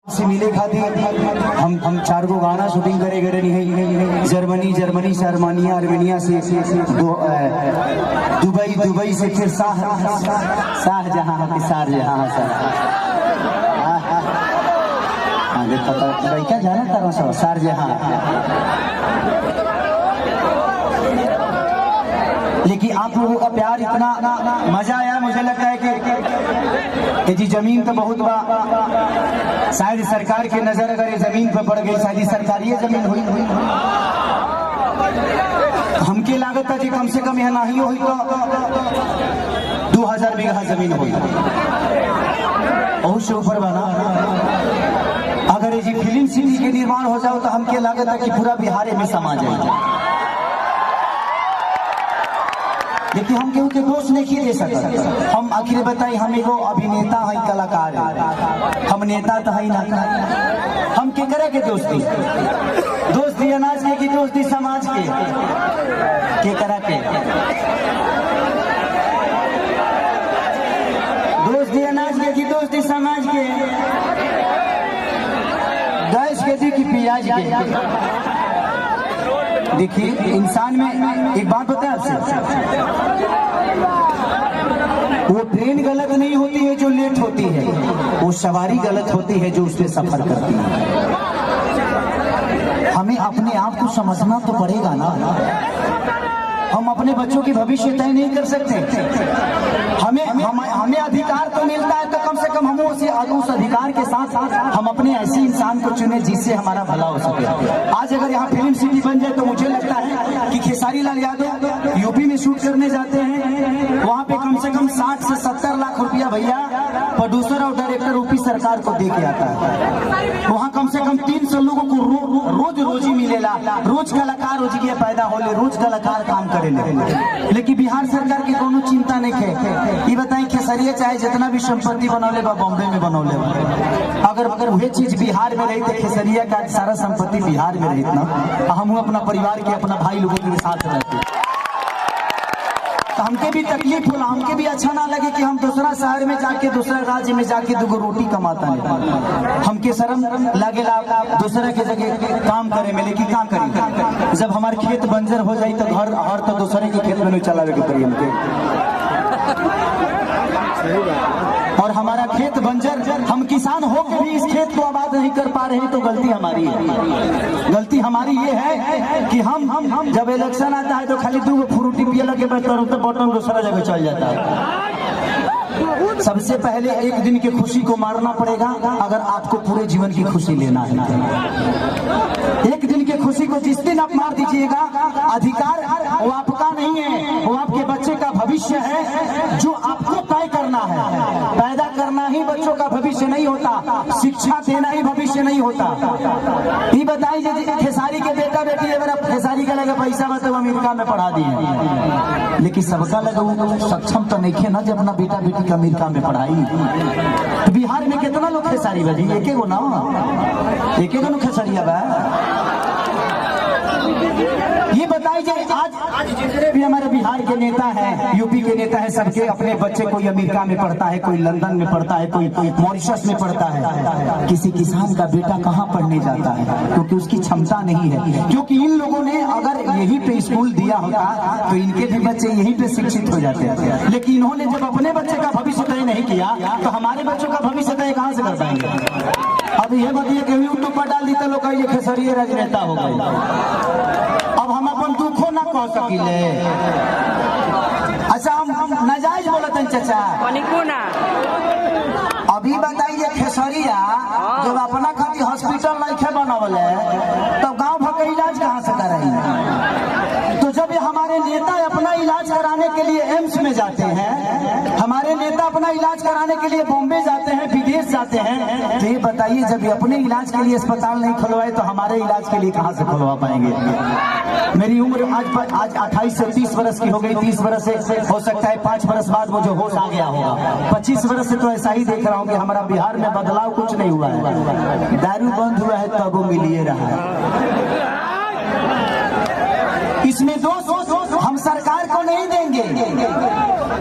से मिले खाते हम चार गो गाना शूटिंग करे गए नहीं, जर्मनी शर्मानिया आर्मेनिया से दुबई से फिर शाहजहां देखो तो क्या जाना तारा सब शाहजहां। लेकिन आप लोगों का प्यार इतना मजा आया, मुझे लगता है कि जी जमीन तो बहुत बड़ा, शायद सरकार की नजर अगर ये जमीन पर पड़ गई, शायद सरकारी जमीन हुई हमके लागत है कि कम से कम यहाँ नहीं हुई तो 2000 बीघा जमीन हुई, बहुत से ऊपर बना। अगर ये फिल्म सिटी के निर्माण हो जाओ तो हमके लागत है कि पूरा बिहार में समा जाए। देखिए हम केहू के दोष नहीं दे सकते, हम आखिर बताई हम एगो अभिनेता है, कलाकार है, हम नेता तो है ना, हम के करे के दोस्ती अनाज के की दोस्ती समाज के करा के दोस्ती अनाज के की दोस्ती समाज के, गैस के दी की प्याज के। देखिए इंसान में एक बात बताए आपसे, वो ट्रेन गलत नहीं होती है जो लेट होती है, वो सवारी गलत होती है जो उसमें सफर करती है। हमें अपने आप को समझना तो पड़ेगा ना, हम अपने बच्चों की भविष्य तय नहीं कर सकते। हमें अधिकार तो मिलता है तो कम से कम हम उस अधिकार के साथ हम अपने ऐसे इंसान को चुने जिससे हमारा भला हो सके। आज अगर यहाँ फिल्म सिटी बन जाए तो मुझे लगता है कि खेसारी लाल यादव यूपी में शूट करने जाते हैं, वहाँ पे कम से कम 60 से 70 लाख रुपया भैया प्रोड्यूसर और डायरेक्टर यूपी सरकार को दे के आता है। वहाँ कम से कम 300 लोगों को रोजी मिलेला, रोज कलाकार रोजी पैदा होले, रोज कलाकार काम करे। लेकिन बिहार सरकार की कोनो चिंता नहीं है। ये बताएं खेसरिया चाहे जितना भी संपत्ति बनौले बा बॉम्बे में बनौले बा, अगर वही चीज बिहार में रही तो खेसरिया का सारा संपत्ति बिहार में रही ना, हम अपना परिवार के अपना भाई लोगों के साथ रहते तो हमके भी तकलीफ होला, हमके भी अच्छा ना लगे कि हम दूसरा शहर में जाके दूसरा राज्य में जाके दो रोटी कमाता है, हमके शर्म लगेला दूसरा के जगह काम करे में। लेकिन क्या करी, जब हमारे खेत बंजर हो जाए तो घर हर तो दूसरे के खेत में नहीं चलावे के पड़ी हमके, और हमारा खेत बंजर, हम किसान हो के भी इस खेत को आबाद नहीं कर पा रहे तो गलती हमारी है। गलती हमारी ये है कि हम जब इलेक्शन आता है तो खाली 2 फ्रूटी पिए लगे तो बटन दूसरा जगह चल जाता है। सबसे पहले एक दिन की खुशी को मारना पड़ेगा अगर आपको पूरे जीवन की खुशी लेना है। एक दिन की खुशी को जिस दिन आप मार दीजिएगा, अधिकार वो आपका नहीं है, वो आपके बच्चे का भविष्य है जो आपको तय करना है। पैदा करना ही बच्चों का भविष्य नहीं होता, शिक्षा देना ही भविष्य नहीं होता। ये बताइए खेसारी के बेटा बेटी अगर आप खेसारी का लगे पैसा मतलब अमेरिका में पढ़ा दिए, लेकिन सबका लगे सक्षम तो नहीं है ना जब अपना बेटा बेटी का अमेरिका में पढ़ाई। तो बिहार में कितना लोग खेसारी बजी, एक गो ना, एक लोग खेसारिया बा। ये बताइए आज जितने भी हमारे बिहार के नेता हैं, यूपी के नेता हैं, सबके अपने बच्चे कोई अमेरिका में पढ़ता है, कोई लंदन में पढ़ता है, कोई मॉरिशस में पढ़ता है। किसी किसान का बेटा कहाँ पढ़ने जाता है क्योंकि उसकी क्षमता नहीं है। क्योंकि इन लोगों ने अगर यहीं पे स्कूल दिया होता तो इनके भी बच्चे यहीं पे शिक्षित हो जाते हैं। लेकिन इन्होंने जब अपने बच्चे का भविष्य तय नहीं किया तो हमारे बच्चों का भविष्य तय कहाँ से कर पाएंगे। अब ये बताइए कि यूट्यूब पर डाल दी तो लोग ये खेसरिया राजनेता हो गए। अब हम अपन दुखो ना कह सकिले। अच्छा हम नाजायज बोलते हैं चाचा, अभी बताइए खेसरिया जब अपना खातिर हॉस्पिटल नहीं बनवले तब गांव भर का इलाज कहाँ से कराएंगे। तो जब हमारे नेता अपना इलाज कराने के लिए एम्स में जाते हैं, हमारे नेता अपना इलाज कराने के लिए बॉम्बे जाते हैं, विदेश जाते हैं, तो ये बताइए जब ये अपने इलाज के लिए अस्पताल नहीं खुलवाए तो हमारे इलाज के लिए कहाँ से खुलवा पाएंगे। मेरी उम्र आज 28 से 30 वर्ष की हो गई, 30 वर्ष से हो सकता है 5 वर्ष बाद मुझे होश आ गया होगा। 25 वर्ष से तो ऐसा ही देख रहा हूँ कि हमारा बिहार में बदलाव कुछ नहीं हुआ है। दारू बंद हुआ है तब वो मिलिए रहा है। इसमें दोष हम सरकार को नहीं देंगे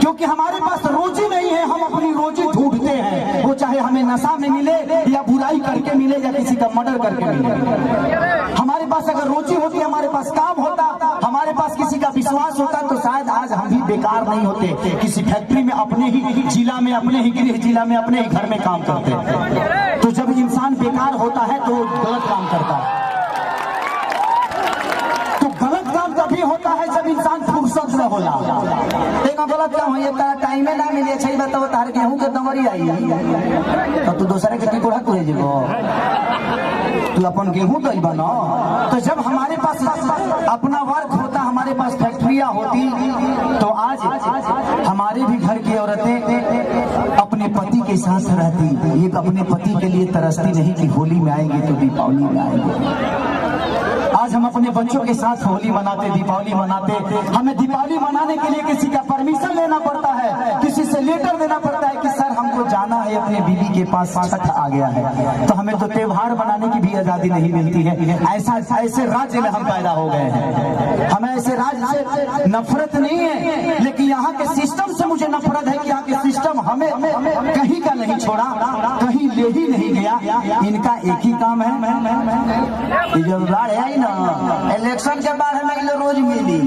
क्योंकि हमारे पास रोजी नहीं है, हम अपनी रोजी ढूंढते हैं, वो चाहे हमें नशा में मिले या बुराई करके मिले या किसी का मर्डर करके मिले। हमारे पास अगर रोजी होती, हमारे पास काम होता, हमारे पास किसी का विश्वास होता, तो शायद आज हम भी बेकार नहीं होते, किसी फैक्ट्री में अपने ही जिला में, अपने ही गृह जिला में, अपने ही घर में काम करते। तो जब इंसान बेकार होता है तो गलत काम करता है। तो गलत काम तभी होता है जब इंसान फुर्सत में होला। एक गलत काम है, तारा टाइमे ना मिले छै, बताओ तार गेहूं के दमरी आई तो तू दूसरे के टिकोड़ा तुरे जेबो, तू अपन गेहूं तो बना। तो जब हमारे पास अपना वर्क होता, हमारे पास फैक्ट्रियां होती, तो आज हमारे भी घर की औरतें अपने पति के साथ रहती, ये अपने पति के लिए तरसती नहीं कि होली में आएंगे तो दीपावली में आएंगे। आज हम अपने बच्चों के साथ होली मनाते, दीपावली मनाते। हमें दीपावली मनाने के लिए किसी का परमिशन लेना पड़ता है, किसी से लेटर देना पड़ता है कि सर हमको जाना है अपने बीवी के पास, छठ आ गया है। तो हमें तो त्योहार मनाने की भी आजादी नहीं मिलती है। ऐसे राज्य में हम पैदा हो गए हैं। हमें ऐसे राज्य से नफरत नहीं है, लेकिन यहाँ के सिस्टम से मुझे नफरत है कि यहाँ के सिस्टम हमें कहीं का नहीं छोड़ा, कहीं ले ही नहीं गया। इनका एक ही काम है, जब बाढ़ आई ना, इलेक्शन के बाद हमें रोज मिली।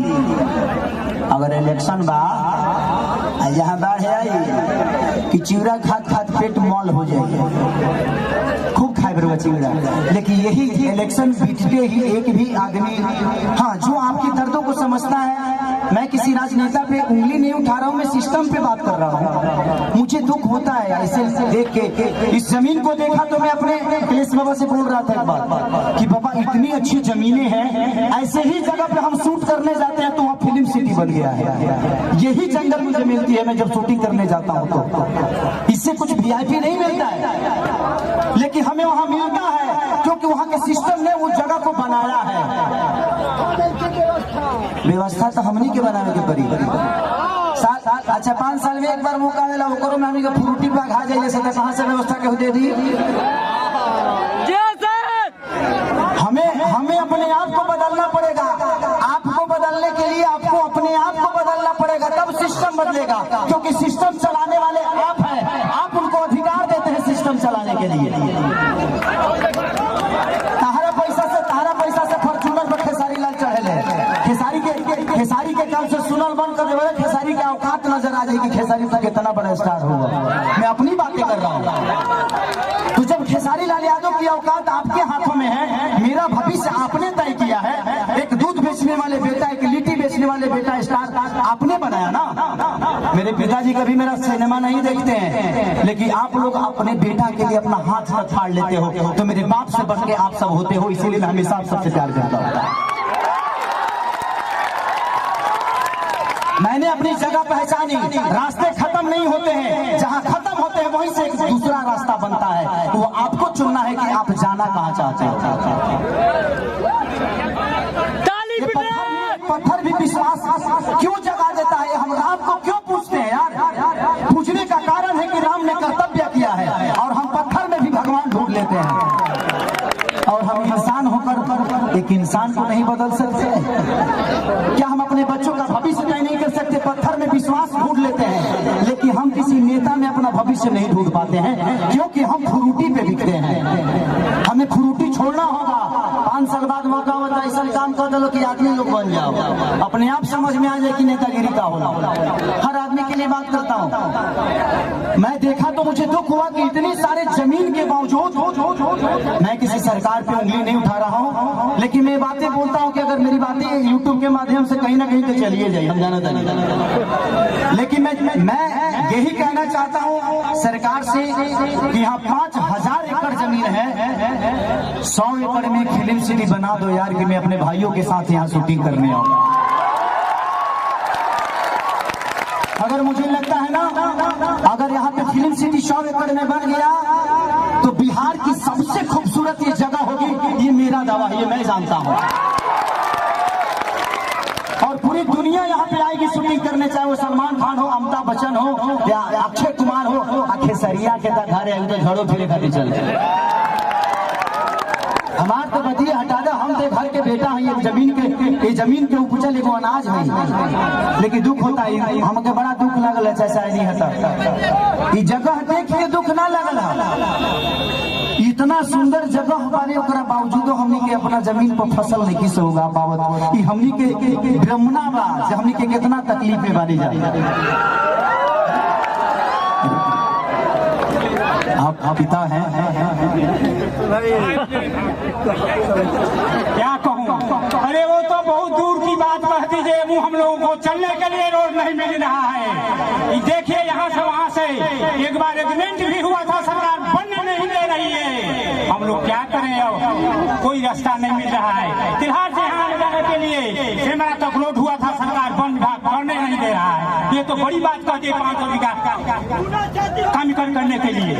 अगर इलेक्शन बा यहाँ बाढ़ आई कि चिवड़ा खात खात पेट मॉल हो जाए, खूब खाए बरुआ चिवड़ा। लेकिन यही इलेक्शन बीतते ही एक भी आदमी, हाँ, जो आपकी दर्दों को समझता है, मैं किसी राजनेता पे उंगली नहीं उठा रहा हूँ, मैं सिस्टम पे बात कर रहा हूँ। मुझे दुख होता है ऐसे देख के। इस जमीन को देखा तो मैं अपने अखिलेश बाबा से बोल रहा था एक बार कि बाबा इतनी अच्छी जमीनें हैं, ऐसे ही जगह पे हम शूट करने जाते हैं तो वहाँ फिल्म सिटी बन गया है। यही जंगल मुझे मिलती है मैं जब शूटिंग करने जाता हूँ, तो इससे कुछ वीआईपी नहीं मिलता है, लेकिन हमें वहाँ मिलता है क्योंकि वहाँ के सिस्टम ने उस जगह को बनाया है। व्यवस्था तो हमनी के बनाने के पड़ी। अच्छा 5 साल में एक बार मौका मिला, वो में हमनी का फ्रूटी पे खा जाइए, तो कहाँ से व्यवस्था क्यों दे दी? हमें अपने आप को बदलना पड़ेगा। आपको बदलने के लिए आपको अपने आप को बदलना पड़ेगा, तब सिस्टम बदलेगा। क्योंकि सिस्टम चलाने वाले आप हैं, आप उनको अधिकार देते हैं सिस्टम चलाने के लिए। तारा पैसा से फॉर्चूनर पर खेसारी लाल चढ़े, खेसारी के काम से सुनल बंद कर देवे, खेसारी का औकात नजर आ जाएगी, खेसारी तक कितना बड़ा स्टार होगा। मैं अपनी बातें कर रहा हूँ। तो जब खेसारी लाल यादव की औकात आपके हाथों में है, मेरा भविष्य आपने तय किया है। एक दूध बेचने वाले बेटा, एक लिट्टी बेचने वाले बेटा स्टार आपने बनाया ना। मेरे पिताजी कभी मेरा सिनेमा नहीं देखते हैं, लेकिन आप लोग अपने बेटा के लिए अपना हाथ तक फाड़ लेते हो। तो मेरे बाप से बढ़ के आप सब होते हो, इसीलिए मैं हमेशा आप सबसे प्यार करता हूँ। मैंने अपनी जगह पहचानी, रास्ते खत्म नहीं होते हैं, जहाँ खत्म होते हैं वहीं से एक दूसरा रास्ता बनता है। वो आपको चुनना है कि आप जाना कहाँ चाहते हो। पत्थर भी विश्वास क्यों जगा देता है? हम राम को क्यों पूछते हैं यार? पूछने का कारण है कि राम ने कर्तव्य किया है, और हम पत्थर में भी भगवान ढूंढ लेते हैं। और हम इंसान होकर एक इंसान को नहीं बदल सकते? क्या हम अपने बच्चों का भविष्य तय नहीं कर सकते? पत्थर में विश्वास ढूंढ लेते हैं, लेकिन हम किसी नेता में अपना भविष्य नहीं ढूंढ पाते हैं, क्योंकि हम फ्रूटी पे बिकते हैं। हमें फ्रूटी छोड़ना होगा। 5 साल बाद मौका होता है, ऐसा काम कर दो कि आदमी लोग बन जाओ, अपने आप समझ में आ जाए कि नेतागिरी का होना। हर आदमी के लिए बात करता हूँ। मैं देखा तो मुझे दुख हुआ कि इतनी सारे जमीन के बावजूद, मैं किसी सरकार पे उंगली नहीं उठा रहा हूँ, लेकिन मैं बातें बोलता हूँ कि अगर मेरी बातें यूट्यूब के माध्यम से कहीं ना कहीं तो चलिए जाए, हम जाना था। लेकिन मैं यही कहना चाहता हूँ सरकार से कि यहाँ 5000 एकड़ जमीन है, 100 एकड़ में फिल्म सिटी बना दो यार, कि मैं अपने भाइयों के साथ यहाँ शूटिंग करने आऊँ। अगर मुझे लगता है ना, अगर यहाँ पे फिल्म सिटी 100 एकड़ में बन गया तो बिहार की सबसे खूबसूरत ये जगह होगी, ये मेरा दावा है, ये मैं जानता हूँ। और पूरी दुनिया यहाँ पे आएगी शूटिंग करने, चाहे वो सलमान खान हो, अमिताभ बच्चन हो या अक्षय कुमार हो। खेसरिया के घर है तो झड़ो फिरे खातिर चलते। हमार तो बतिया हटा दे, हम तो घर के बेटा है, ये जमीन के उपजल एगो अनाज है। लेकिन दुख होता है, हमके बड़ा दुख लगल है, चाहे नहीं हटा। ये जगह देख के दुख ना लगल है, इतना सुंदर जगह बारे ओकरा बावजूदो हमनी के अपना जमीन पर फसल नहीं किस होगा पावत ई हमनी के ब्रह्मणा बा जे हमनी के कितना तकलीफ में बानी जाए। आप पिता हैं क्या कहूँ, अरे वो तो बहुत दूर की बात कह दीजिए, वो हम लोगों को चलने के लिए रोड नहीं मिल रहा है। देखिए यहाँ से वहाँ से एक बार एग्रीमेंट भी हुआ था, सरकार बनने नहीं दे रही है। हम लोग क्या करें, अब कोई रास्ता नहीं मिल रहा है। तिल्हार से यहाँ जाने के लिए सेमरा तक रोड हुआ था, सरकार बनने नहीं दे रहा है। ये तो बड़ी बात कहती है 500 बीघा काम करने के लिए।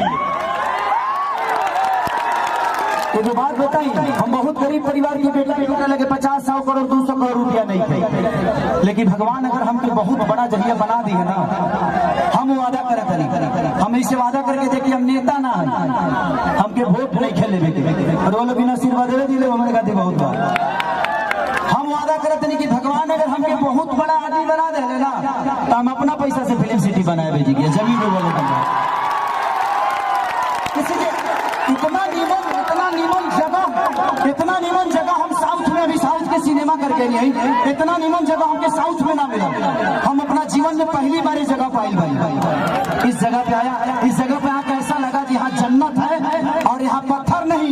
तो जो बात बताई, हम बहुत गरीब परिवार के बेटा लगे 50-100 करोड़ 200 करोड़ रुपया नहीं थे, लेकिन भगवान अगर हमको बहुत बड़ा जरिया बना दी है ना, हम वादा करते नहीं, हम ऐसे वादा करके देखिए हम नेता ना है, हमके वोट नहीं खेले और वो लोग बिना आशीर्वाद दे दिले हमारे खातिर बहुत बात। हम वादा करते नहीं कि भगवान अगर हमके बहुत बड़ा आदमी बना दे ना, तो हम अपना पैसा से फिल्म सिटी बनाए भेजिए, जमीन पे बोले इतना नीमन जगह हम साउथ में, अभी साउथ के सिनेमा करके नहीं, इतना नीमन जगह हमके साउथ में ना मिला। हम अपना जीवन में पहली बार इस जगह पाई भाई, इस जगह पे आया, इस जगह पे आकर ऐसा लगा कि यहाँ जन्नत है और यहाँ पत्थर नहीं,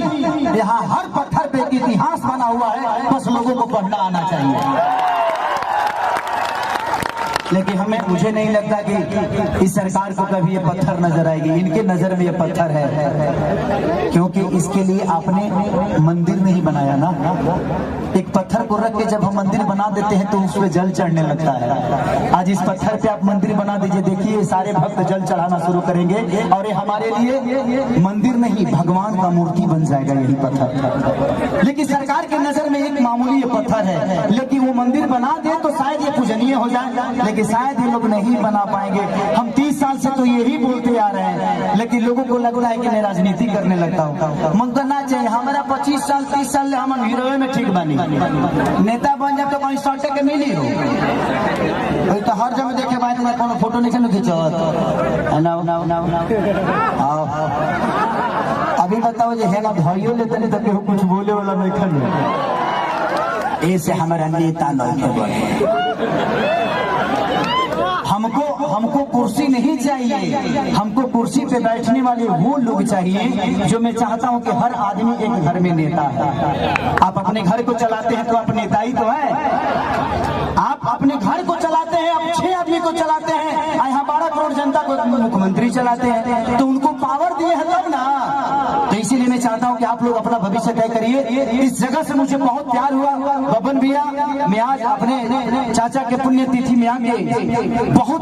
यहाँ हर पत्थर पे एक इतिहास बना हुआ है, बस लोगों को पढ़ना आना चाहिए। लेकिन मुझे नहीं लगता कि इस सरकार को कभी ये पत्थर नजर आएगी, इनके नजर में ये पत्थर है, क्योंकि इसके लिए आपने मंदिर नहीं बनाया ना। एक पत्थर को रख के जब हम मंदिर बना देते हैं तो उसमें जल चढ़ने लगता है। आज इस पत्थर पे आप मंदिर बना दीजिए, देखिए सारे भक्त जल चढ़ाना शुरू करेंगे और ये हमारे लिए मंदिर नहीं भगवान का मूर्ति बन जाएगा यही पत्थर। लेकिन सरकार की नजर में एक मामूली ये पत्थर है, लेकिन वो मंदिर बना दे तो शायद ये पूजनीय हो जाए, लेकिन शायद ये लोग नहीं बना पाएंगे। हम 30 साल से तो यही बोलते आ रहे हैं, लेकिन लोगों को लगता है कि मैं राजनीति करने लगता हूँ। मन करना चाहिए हमारा 25 साल 30 साल हम हीरो में ठीक बनी, नेता बन जाए तो कहीं सटे के मिली हो तो हर जगह देखे बात में कोनो फोटो नहीं खींचत। अभी बताओ जो है ना भाइयों लेते नहीं तो कुछ बोले वाला नहीं खड़े, ऐसे हमारा नेता नहीं बने। हमको कुर्सी नहीं चाहिए, हमको कुर्सी पे बैठने वाले वो लोग चाहिए जो मैं चाहता हूं कि हर आदमी एक घर में नेता है। आप अपने घर को चलाते हैं तो आप नेता ही तो है। आप अपने घर को चलाते हैं, आप 6 आदमी को चलाते हैं, यहाँ 12 करोड़ जनता को मुख्यमंत्री चलाते हैं, तो उनको पावर दिए है तब ना। तो इसीलिए मैं चाहता हूँ कि आप लोग अपना भविष्य तय करिए। इस जगह से मुझे बहुत प्यार हुआ बबन भैया, मैं आज अपने चाचा के पुण्यतिथि में आके बहुत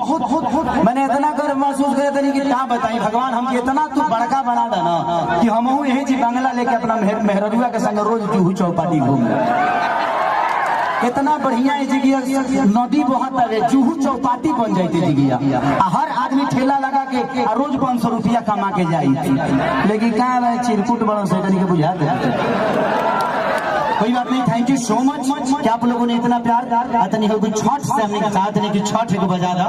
मैंने इतना गर्व महसूस किया था कि क्या बताई, भगवान हमके इतना तू बड़का बना देना कि हम यही जी बंगला लेके अपना मेहरुआ के संग रोज चूहू चौपाटी घूमे। इतना बढ़िया है जिगिया, नदी बहत है, चूहू चौपाटी बन जाती जिगिया, हर आदमी ठेला लगा के रोज 500 रुपया कमा के जाई। लेकिन क्या चिरकुट बड़ों से के बुझा दे, कोई बात नहीं। थैंक यू सो मच कि आप लोगों ने इतना प्यार। अतनी हो छठ से हमने साथ नहीं कि छठ को बजा दो,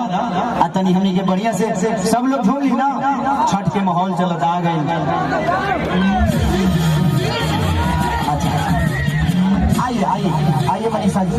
अतनी हमने के बढ़िया से सब लोग झूम ली ना, छठ के माहौल चलत आ गए। अच्छा आइए आइए आइए मनीषा जी।